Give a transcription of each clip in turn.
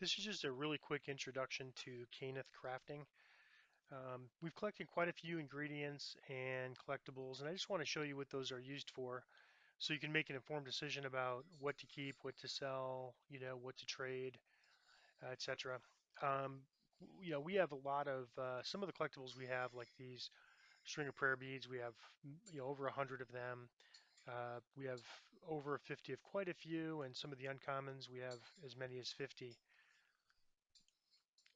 This is just a really quick introduction to Cannith crafting. We've collected quite a few ingredients and collectibles, and I just want to show you what those are used for so you can make an informed decision about what to keep, what to sell, what to trade, etc. Um, we have a lot of some of the collectibles we have, like these string of prayer beads. We have, over 100 of them. We have over 50 of quite a few, and some of the uncommons, we have as many as 50.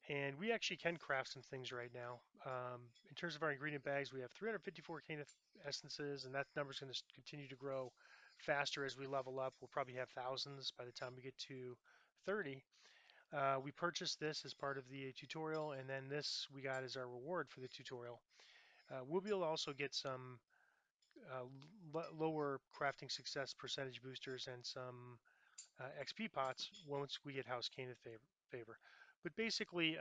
And we actually can craft some things right now. In terms of our ingredient bags, we have 354 Cannith essences, and that number is going to continue to grow faster as we level up. We'll probably have thousands by the time we get to 30. We purchased this as part of the tutorial, and then this we got as our reward for the tutorial. We'll be able to also get some lower crafting success percentage boosters and some XP pots once we get House Cannith favor. But basically,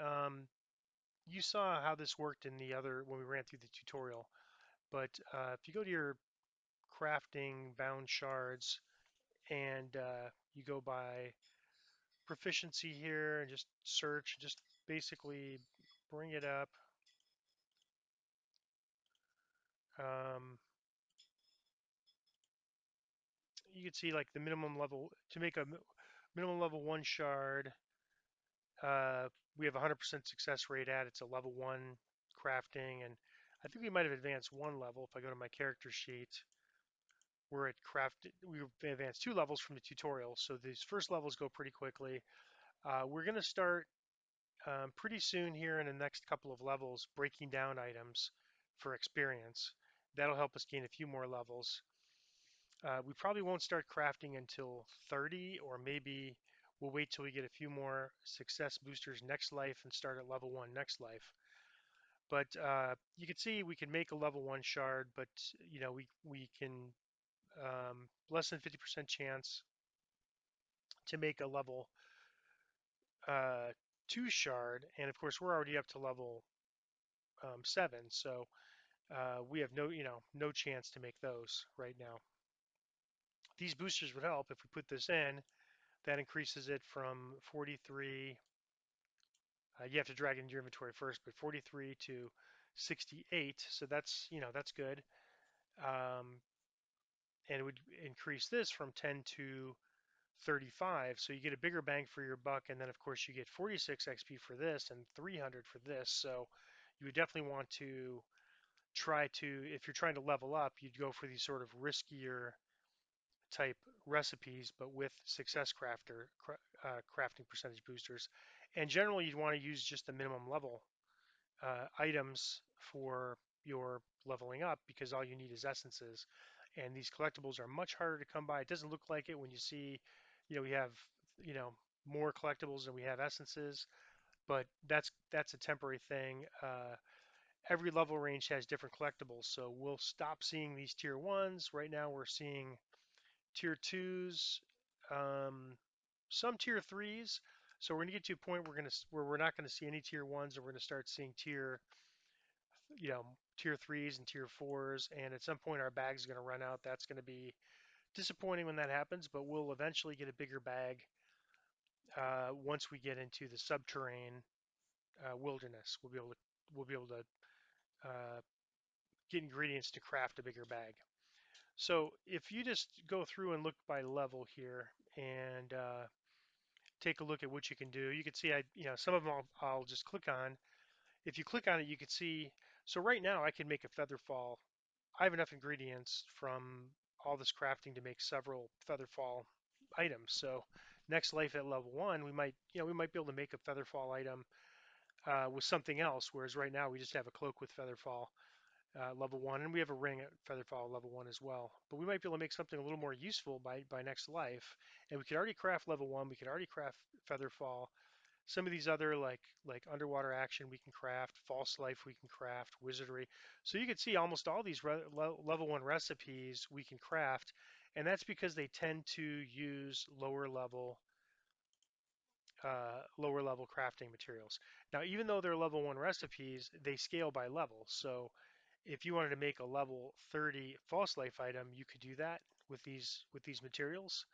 you saw how this worked in the other when we ran through the tutorial. But if you go to your crafting bound shards and you go by proficiency here and just search, just basically bring it up. Um, you can see like the minimum level to make a minimum level 1 shard. Uh, we have 100% success rate at it's a level 1 crafting, and I think we might have advanced one level if I go to my character sheet. We're at crafted. We advanced 2 levels from the tutorial, so these first levels go pretty quickly. We're going to start pretty soon here in the next couple of levels breaking down items for experience. That'll help us gain a few more levels. We probably won't start crafting until 30, or maybe we'll wait till we get a few more success boosters next life and start at level 1 next life. But you can see we can make a level 1 shard, but we can less than 50% chance to make a level 2 shard, and of course we're already up to level 7, so we have no chance to make those right now. These boosters would help if we put this in. That increases it from 43. You have to drag it into your inventory first, but 43 to 68. So that's good. Um, and it would increase this from 10 to 35. So you get a bigger bang for your buck, and then of course you get 46 XP for this and 300 for this. So you would definitely want to try to, if you're trying to level up, you'd go for these sort of riskier type recipes, but with success crafting percentage boosters. And generally, you'd want to use just the minimum level items for your leveling up because all you need is essences. And these collectibles are much harder to come by. It doesn't look like it when you see, we have, you know, more collectibles than we have essences, but that's a temporary thing. Every level range has different collectibles, so we'll stop seeing these tier ones. Right now, we're seeing tier twos, um, some tier threes. So we're gonna get to a point where we're not gonna see any tier ones, and we're gonna start seeing you know, tier threes and tier fours. And at some point, our bag's gonna run out. That's gonna be disappointing when that happens, but we'll eventually get a bigger bag once we get into the subterranean wilderness. We'll be able to uh, get ingredients to craft a bigger bag. So if you just go through and look by level here and take a look at what you can do, you can see some of them I'll just click on. If you click on it, you can see. So right now I can make a feather fall. I have enough ingredients from all this crafting to make several feather fall items. So next life at level 1, we might be able to make a feather fall item with something else. Whereas right now we just have a cloak with feather fall level 1, and we have a ring at Featherfall level 1 as well. But we might be able to make something a little more useful by next life. And we could already craft level 1, we could already craft Featherfall. Some of these other like underwater action we can craft, false life we can craft, wizardry. So you can see almost all these level 1 recipes we can craft, and that's because they tend to use lower level crafting materials. Now, even though they're level 1 recipes, they scale by level. So if you wanted to make a level 30 false life item, you could do that with these materials.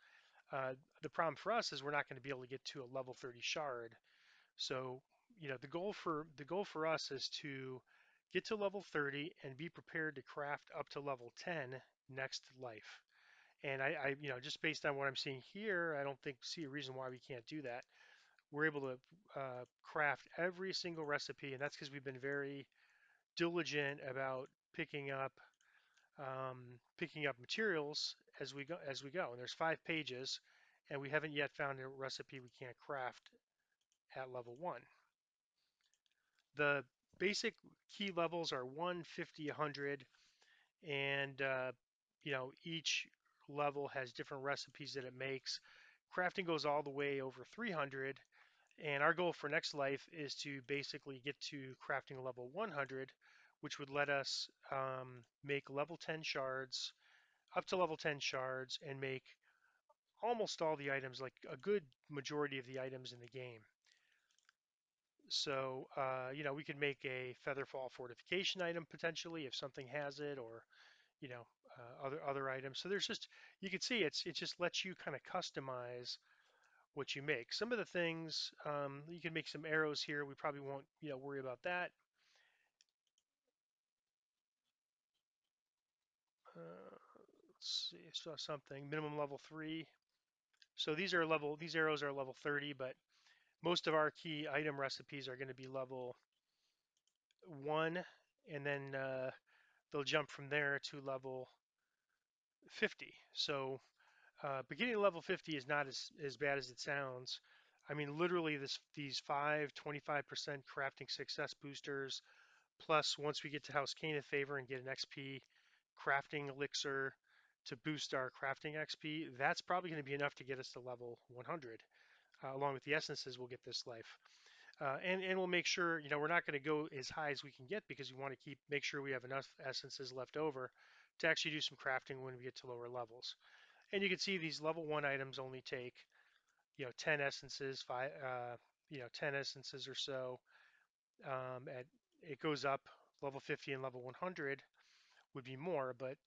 Uh, the problem for us is we're not going to be able to get to a level 30 shard. So, the goal for us is to get to level 30 and be prepared to craft up to level 10 next life. And just based on what I'm seeing here, I don't see a reason why we can't do that. We're able to craft every single recipe, and that's because we've been very diligent about picking up materials as we go. And there's 5 pages, and we haven't yet found a recipe we can't craft at level 1. The basic key levels are 1, 50, 100, and each level has different recipes that it makes. Crafting goes all the way over 300, and our goal for next life is to basically get to crafting level 100, which would let us make level 10 shards, up to level 10 shards, and make almost all the items, like a good majority of the items in the game. So, we could make a featherfall fortification item potentially if something has it, or other items. So there's just, you can see it just lets you kind of customize what you make. Some of the things, you can make some arrows here. We probably won't worry about that. Let's see, so something minimum level 3. So these arrows are level 30, but most of our key item recipes are going to be level 1, and then they'll jump from there to level 50. So beginning at level 50 is not as bad as it sounds. I mean, literally, these 25% crafting success boosters, plus once we get to House Cannith favor and get an XP crafting elixir to boost our crafting XP, that's probably going to be enough to get us to level 100. Along with the essences, we'll get this life. And we'll make sure, we're not going to go as high as we can get, because we want to make sure we have enough essences left over to actually do some crafting when we get to lower levels. And you can see these level 1 items only take, 10 essences, 10 essences or so. It goes up. Level 50 and level 100 would be more, but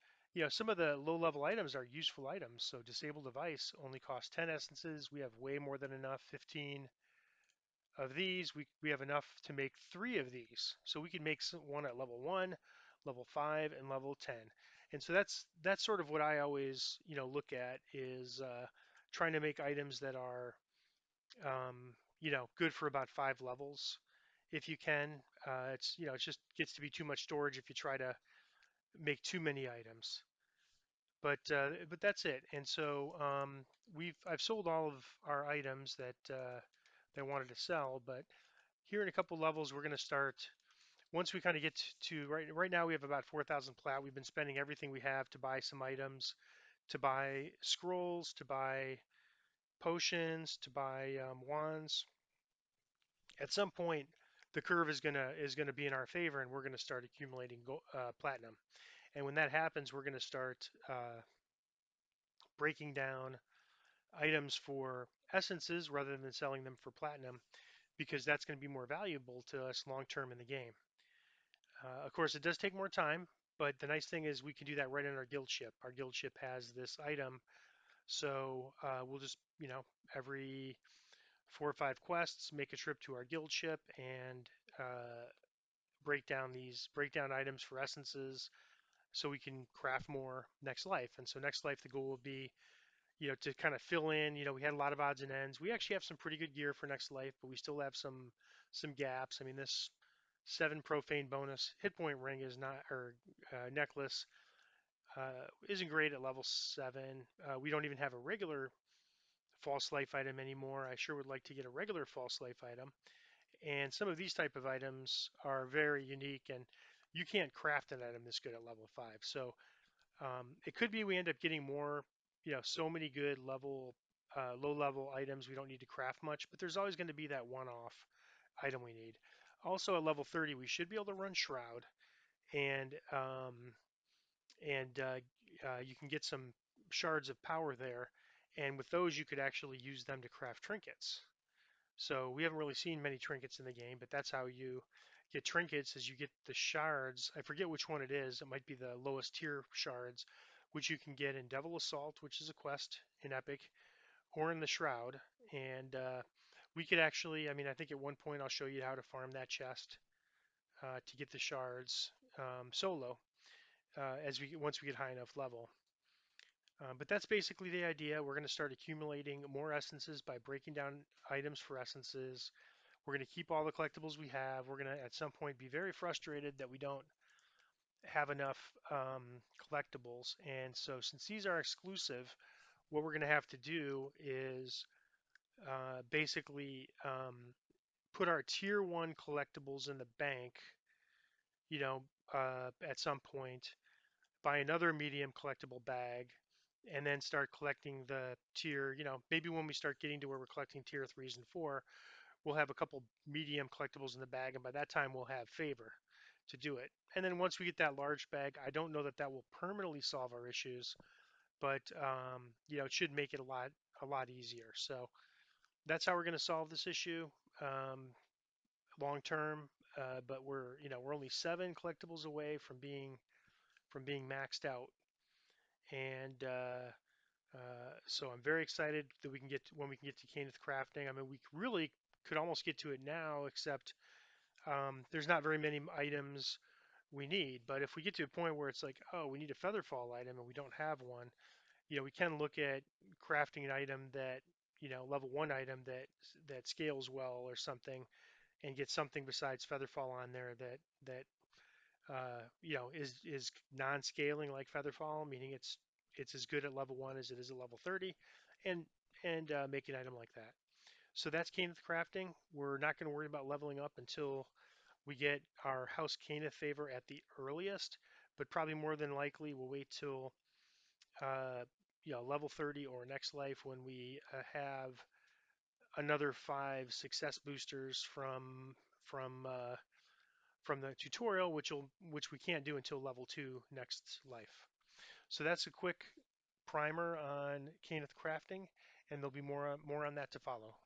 some of the low-level items are useful items. So disable device only costs 10 essences. We have way more than enough. 15 of these. We have enough to make 3 of these. So we can make one at level 1, level 5, and level 10. And so that's sort of what I always look at, is trying to make items that are good for about 5 levels if you can. It just gets to be too much storage if you try to make too many items. But that's it. And so I've sold all of our items that I wanted to sell, but here in a couple levels we're going to start. Once we kind of get to right now, we have about 4,000 plat. We've been spending everything we have to buy some items, to buy scrolls, to buy potions, to buy wands. At some point, the curve is gonna be in our favor, and we're gonna start accumulating platinum. And when that happens, we're gonna start breaking down items for essences rather than selling them for platinum, because that's going to be more valuable to us long term in the game. Of course, it does take more time, but the nice thing is we can do that right in our guild ship. Our guild ship has this item, so we'll just, every 4 or 5 quests, make a trip to our guild ship and break down items for essences, so we can craft more next life. And so next life, the goal will be, to kind of fill in. We had a lot of odds and ends. We actually have some pretty good gear for next life, but we still have some gaps. I mean, this 7 profane bonus hit point ring is not, or necklace, isn't great at level 7. We don't even have a regular false life item anymore. I sure would like to get a regular false life item. And some of these type of items are very unique, and you can't craft an item this good at level 5. So it could be we end up getting more, so many good low level items we don't need to craft much, but there's always going to be that one-off item we need. Also at level 30, we should be able to run Shroud, and you can get some shards of power there, and with those you could actually use them to craft trinkets. So we haven't really seen many trinkets in the game, but that's how you get trinkets, is you get the shards. I forget which one it is. It might be the lowest tier shards, which you can get in Devil Assault, which is a quest in Epic, or in the shroud, and we could actually, I mean, I think at one point I'll show you how to farm that chest to get the shards solo as we once we get high enough level. But that's basically the idea. We're going to start accumulating more essences by breaking down items for essences. We're going to keep all the collectibles we have. We're going to at some point be very frustrated that we don't have enough collectibles. And so since these are exclusive, what we're going to have to do is basically put our tier one collectibles in the bank, you know, at some point, buy another medium collectible bag, and then start collecting the tier, maybe when we start getting to where we're collecting tier threes and four, we'll have a couple medium collectibles in the bag, and by that time we'll have favor to do it. And then once we get that large bag, I don't know that that will permanently solve our issues, but it should make it a lot easier. So that's how we're going to solve this issue long term. But we're only 7 collectibles away from being maxed out, and so I'm very excited that when we can get to Cannith crafting. I mean, we really could almost get to it now, except there's not very many items we need. But if we get to a point where it's like, oh, we need a featherfall item and we don't have one, we can look at crafting an item that, level one item that scales well or something, and get something besides featherfall on there that is non-scaling like featherfall, meaning it's as good at level one as it is at level 30, and make an item like that. So that's Cannith crafting. We're not going to worry about leveling up until we get our House Cannith favor at the earliest, but probably more than likely we'll wait till uh, level 30 or next life when we have another 5 success boosters from the tutorial, which we can't do until level 2 next life. So that's a quick primer on Cannith crafting, and there'll be more on that to follow.